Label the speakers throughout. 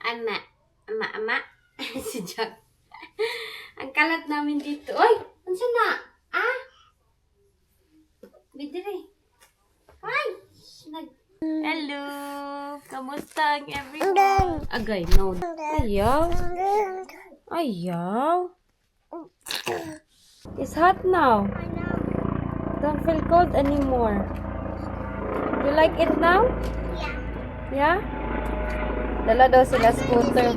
Speaker 1: Ama. Si Jack. Ang kalat namin dito. Oy! Ansa na? Ah? Bidiri. Hi! Hello! Kamusta ang everyone? Agay, no. Ayaw. It's hot now. Don't feel cold anymore. You like it now? Yeah? Dala daw sila scooter.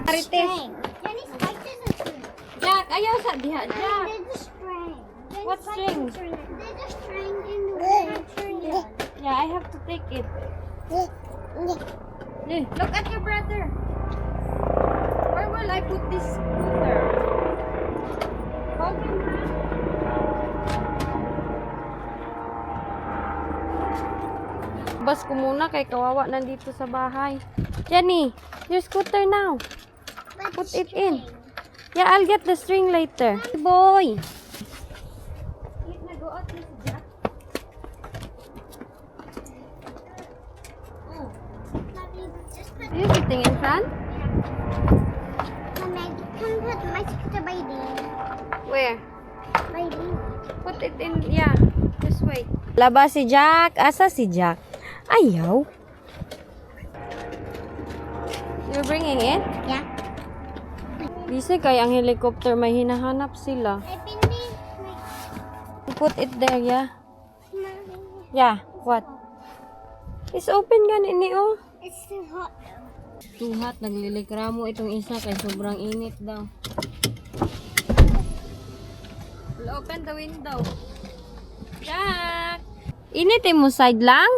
Speaker 1: Marites. Jack, ayaw sa diha, Jack. What string? Yeah, I have to take it. Look at your brother. Where will I put this scooter? Hold him, Bas ko muna kay kawawa nandito sa bahay. Jenny, your scooter now. Put it in. Yeah, I'll get the string later. Boy. Are you sitting in front?
Speaker 2: Can put my scooter by there?
Speaker 1: Where?
Speaker 2: By there.
Speaker 1: Put it in, yeah. This way. Laba si Jack. Asa si Jack? Ayaw. You're bringing it?
Speaker 2: Yeah.
Speaker 1: Bisa kay ang helicopter may hinahanap sila.
Speaker 2: I think
Speaker 1: Put it there, yeah. Yeah, what? It's open ganini oh.
Speaker 2: it's too hot.
Speaker 1: Too hot, naglilikramo itong isa kay sobrang init daw. We'll open the window. Jack! Initin mo side lang?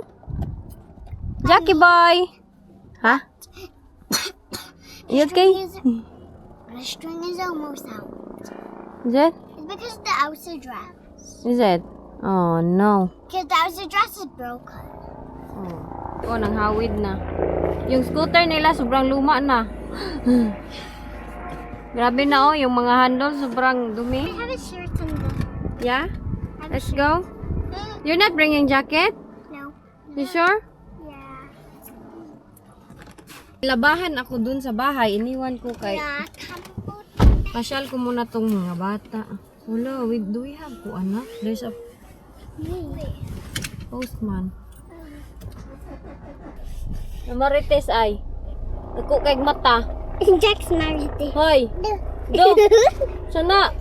Speaker 1: Jackie boy! Ha? You okay?
Speaker 2: The string is almost out.
Speaker 1: Is it?
Speaker 2: It's because the outside dress.
Speaker 1: Is it? Oh no.
Speaker 2: Because the outside dress is broken.
Speaker 1: Oh, nang hawid na. Yung scooter nila sobrang luma na. Grabe na oh, yung mga handle sobrang dumi.
Speaker 2: I have a shirt on the...
Speaker 1: Yeah? Let's go. You're not bringing jacket?
Speaker 2: No.
Speaker 1: You sure?
Speaker 2: Yeah.
Speaker 1: Labahan ako dun sa bahay. Iniwan ko kay...
Speaker 2: Yeah, come put...
Speaker 1: Pasyal ko muna tong mga bata. Wala, do we have po anak? There's a postman. Marites ay. Ako kay mata.
Speaker 2: Jack's married.
Speaker 1: Hoy! Do! Sana!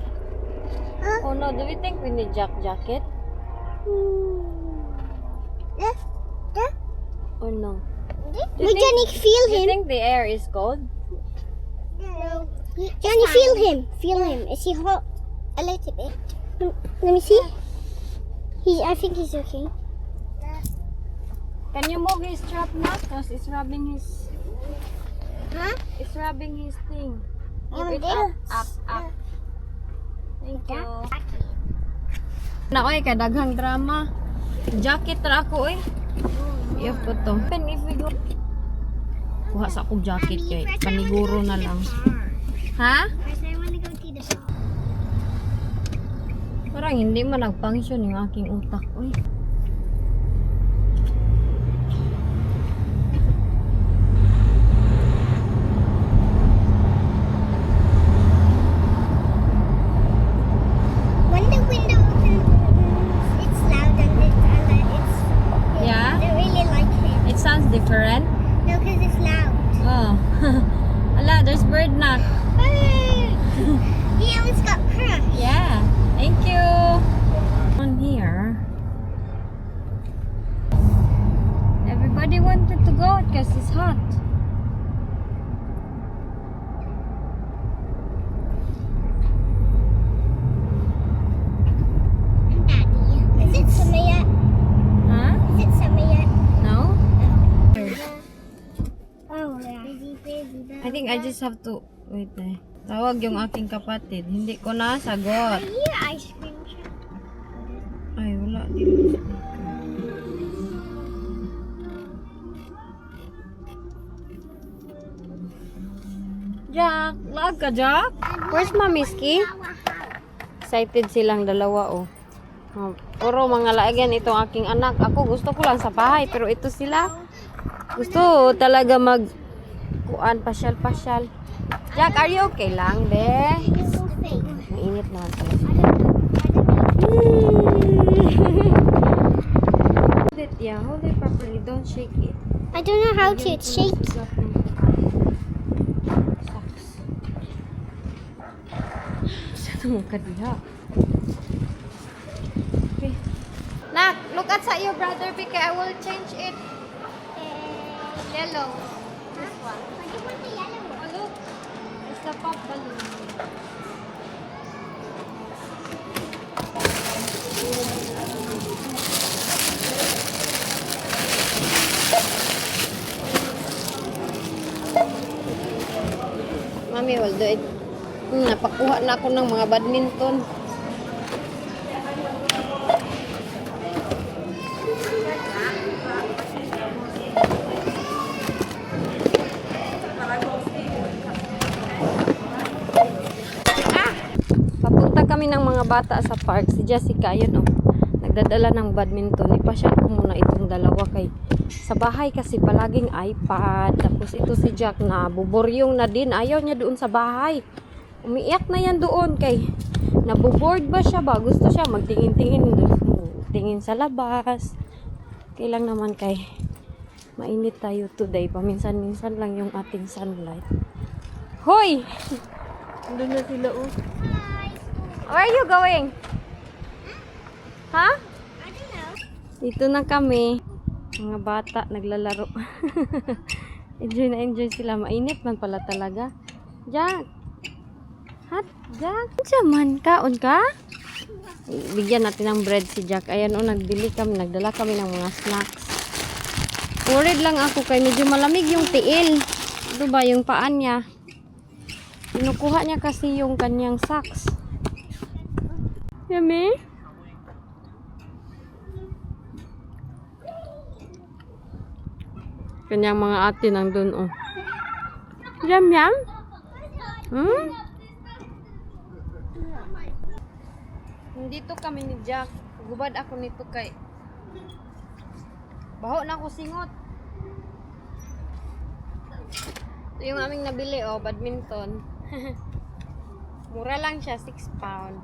Speaker 1: Oh no, do we think we need jacket? Or no?
Speaker 2: But Johnny, feel
Speaker 1: Do you
Speaker 2: him.
Speaker 1: think the air is cold?
Speaker 2: No. Johnny, feel him. Feel him. Is he hot? A little bit. Let me see. I think he's okay.
Speaker 1: Can you move his strap now? Because it's rubbing his...
Speaker 2: Huh?
Speaker 1: It's rubbing his thing.
Speaker 2: Yeah,
Speaker 1: Move it
Speaker 2: but
Speaker 1: up. Thank you. Na oy, kadaghang drama. Jacket ra ako oy. Iyo ko to. Pen if we go. Kuha sa akong jacket kay paniguro na lang. Ha?
Speaker 2: First, I want to go to the shop.
Speaker 1: Parang hindi man nag-function yung aking utak. Uy.
Speaker 2: When the window opens, it's loud and it's
Speaker 1: Yeah?
Speaker 2: I really like it.
Speaker 1: It sounds different.
Speaker 2: No, because it's loud.
Speaker 1: Oh. Ala, there's bird knock.
Speaker 2: He almost got crushed.
Speaker 1: Yeah. Thank you. On here. Everybody wanted to go because it's hot.
Speaker 2: Daddy, is it summer yet?
Speaker 1: Huh?
Speaker 2: Is it summer yet?
Speaker 1: No?
Speaker 2: Oh, yeah. Busy.
Speaker 1: I think I just have to wait eh. Tawag yung aking kapatid. Hindi ko nasagot.
Speaker 2: Here, ice cream shop.
Speaker 1: Ay, wala dito. Jack! Lag ka, Jack? Where's Mami's key? Excited silang dalawa, oh. Puro mga laagan itong aking anak. Ako gusto ko lang sa bahay, pero ito sila. Gusto talaga kuan pasyal-pasyal. Jack, are you okay lang, be? Mainit naman pala si Jack. Hold it, yeah. Hold it properly. Don't shake it.
Speaker 2: I don't know how to. It's shaky.
Speaker 1: Sa mo ka diha. Okay. Nak, look at sa iyo, brother, because I will change it. Yellow. This one.
Speaker 2: I do want the yellow one.
Speaker 1: Oh, look. It's the pop balloon. Mami, will do it. Napakuha na ako ng mga badminton. Papunta kami ng mga bata sa park. Si Jessica, yun oh. Nagdadala ng badminton. Ipasyal ko muna itong dalawa kay sa bahay kasi palaging iPad. Tapos ito si Jack na buboryong na din. Ayaw niya doon sa bahay. Umiiyak na yan doon kay naboboard ba siya ba? Gusto siya magtingin-tingin sa labas. Kailang naman kay mainit tayo today. Paminsan-minsan lang yung ating sunlight. Hoy! Doon na sila oh. Where are you going? Ha?
Speaker 2: I don't know.
Speaker 1: Dito na kami. Mga bata naglalaro. Enjoy na enjoy sila. Mainit man pala talaga. Jack! Hat, Jack. Diyaman, kaon ka? Bigyan natin ng bread si Jack. Ayan o, nagdala kami ng mga snacks. Worried lang ako kay medyo malamig yung tiil. Ito ba yung paan niya? Kinukuha niya kasi yung kanyang socks. Yummy? Kanyang mga ate nandun oh. Yum yum? Hmm? Dito kami ni Jack. Gubad ako nito kay baho na ako singot. Ito yung aming nabili oh, badminton. Mura lang siya, 6 pound.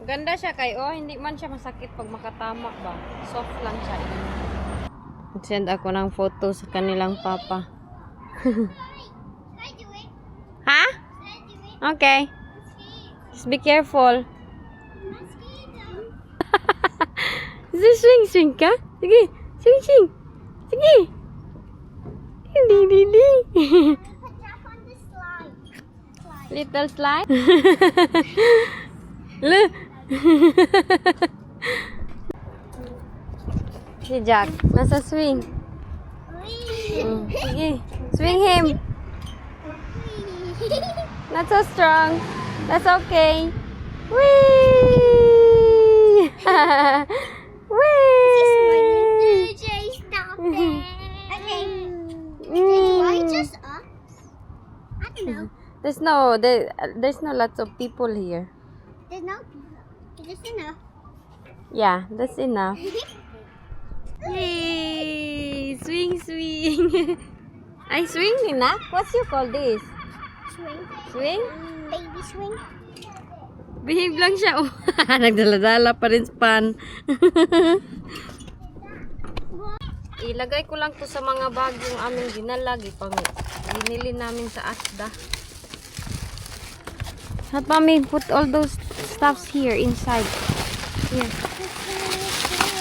Speaker 1: Ganda siya kay oh, hindi man siya masakit pag makatama ba. Soft lang siya. Send ako ng photo sa kanilang papa. Ha? Okay. Just be careful. Swing ka? Sige. Swing. Sige. Di. Little slide. Look. Si Jack, nasa swing. Sige. Swing him. Not so strong. That's okay. Whee! Whee!
Speaker 2: DJ, stop it. Okay. Why just us? I don't know.
Speaker 1: There's no lots of people here.
Speaker 2: There's no. Just enough.
Speaker 1: Yeah, that's enough. Yay! Swing. Ay, swing ni nak? What's you call this?
Speaker 2: Swing.
Speaker 1: Swing?
Speaker 2: Baby swing.
Speaker 1: Behave lang siya. Oh, nagdala-dala pa rin span. Ilagay ko lang to sa mga bag yung aming dinalagi pang binili namin sa Asda. Help mommy put all those stuffs here inside. Here.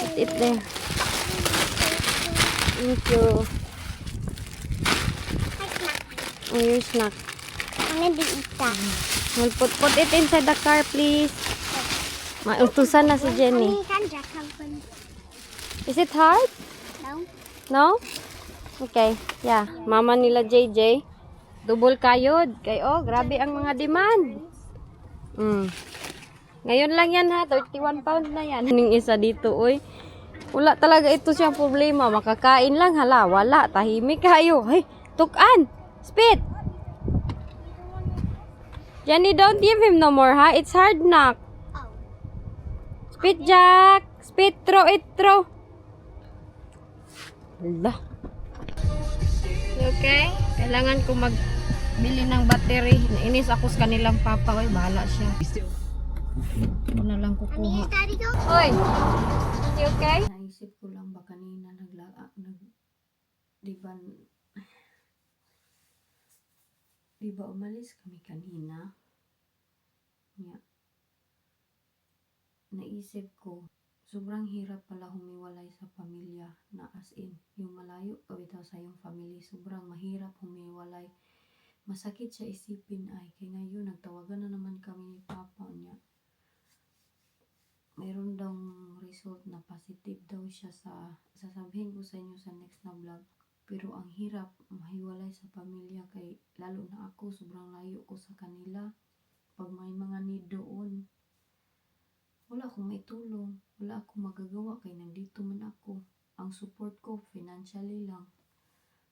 Speaker 1: Put it there. Thank you. Oh, your snack.
Speaker 2: I'm gonna eat that.
Speaker 1: Well, put it inside the car, please. Mautusan na si Jenny. Is it hard?
Speaker 2: No.
Speaker 1: No? Okay. Yeah. Mama nila JJ. Double kayod. Kay oh, grabe ang mga demand. Ngayon lang yan ha. 31 pounds na yan. Yung isa dito, oy. Wala talaga ito siyang problema. Makakain lang hala. Wala. Tahimik kayo. Hey, tukan. Spit. Jenny, don't give him no more, ha? It's hard knock.
Speaker 2: Oh.
Speaker 1: Spit, Jack. Spit, throw it, throw. Hala. Okay? Kailangan ko magbili ng battery. Nainis ako sa kanilang papa. Oy, bahala siya. Ako na lang
Speaker 2: Mommy,
Speaker 1: kukuha.
Speaker 2: is Daddy go?
Speaker 1: Oy! You okay? Naisip ko lang ba kanina diba umalis kami kanina? Yeah. Naisip ko, sobrang hirap pala humiwalay sa pamilya na as in, yung malayo ka bitaw sa yung family, sobrang mahirap humiwalay. Masakit siya isipin ay, kaya ngayon nagtawagan na naman kami ni Papa niya. Mayroon daw result na positive daw siya sasabihin ko sa inyo sa next na vlog. Pero ang hirap mahiwalay sa pamilya kay lalo na ako, sobrang layo ko sa kanila. Pag may mga need doon, wala akong maitulong, wala akong magagawa kay nandito man ako. Ang support ko financially lang.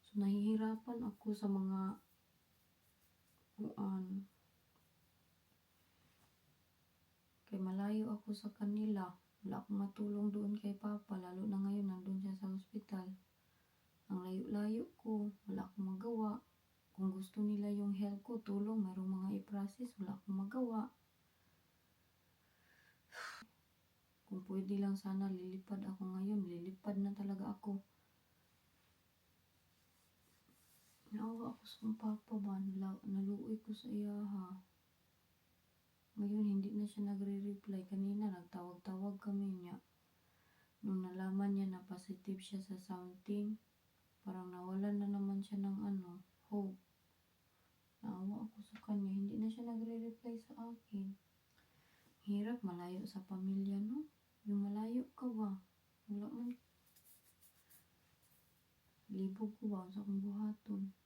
Speaker 1: So nahihirapan ako sa mga kay malayo ako sa kanila. Wala akong matulong doon kay Papa, lalo na ngayon nandun siya sa hospital. Ang layo-layo ko, wala akong magawa. Kung gusto nila yung help ko, tulong, mayroong mga i-process, wala akong magawa. Kung pwede lang sana lilipad ako ngayon, lilipad na talaga ako. Naawa ako sa Papa ba, naluoy ko sa iya ha. Ngayon hindi na siya nagre-reply. Kanina nagtawag-tawag kami niya. Nung nalaman niya na positive siya sa something, parang nawalan na naman siya ng hope. Naawa ako sa kanya. Hindi na siya nagre-reply sa akin. Hirap malayo sa pamilya, no? Yung malayo ka ba? Wala man. Libog ko ba sa akong buhaton?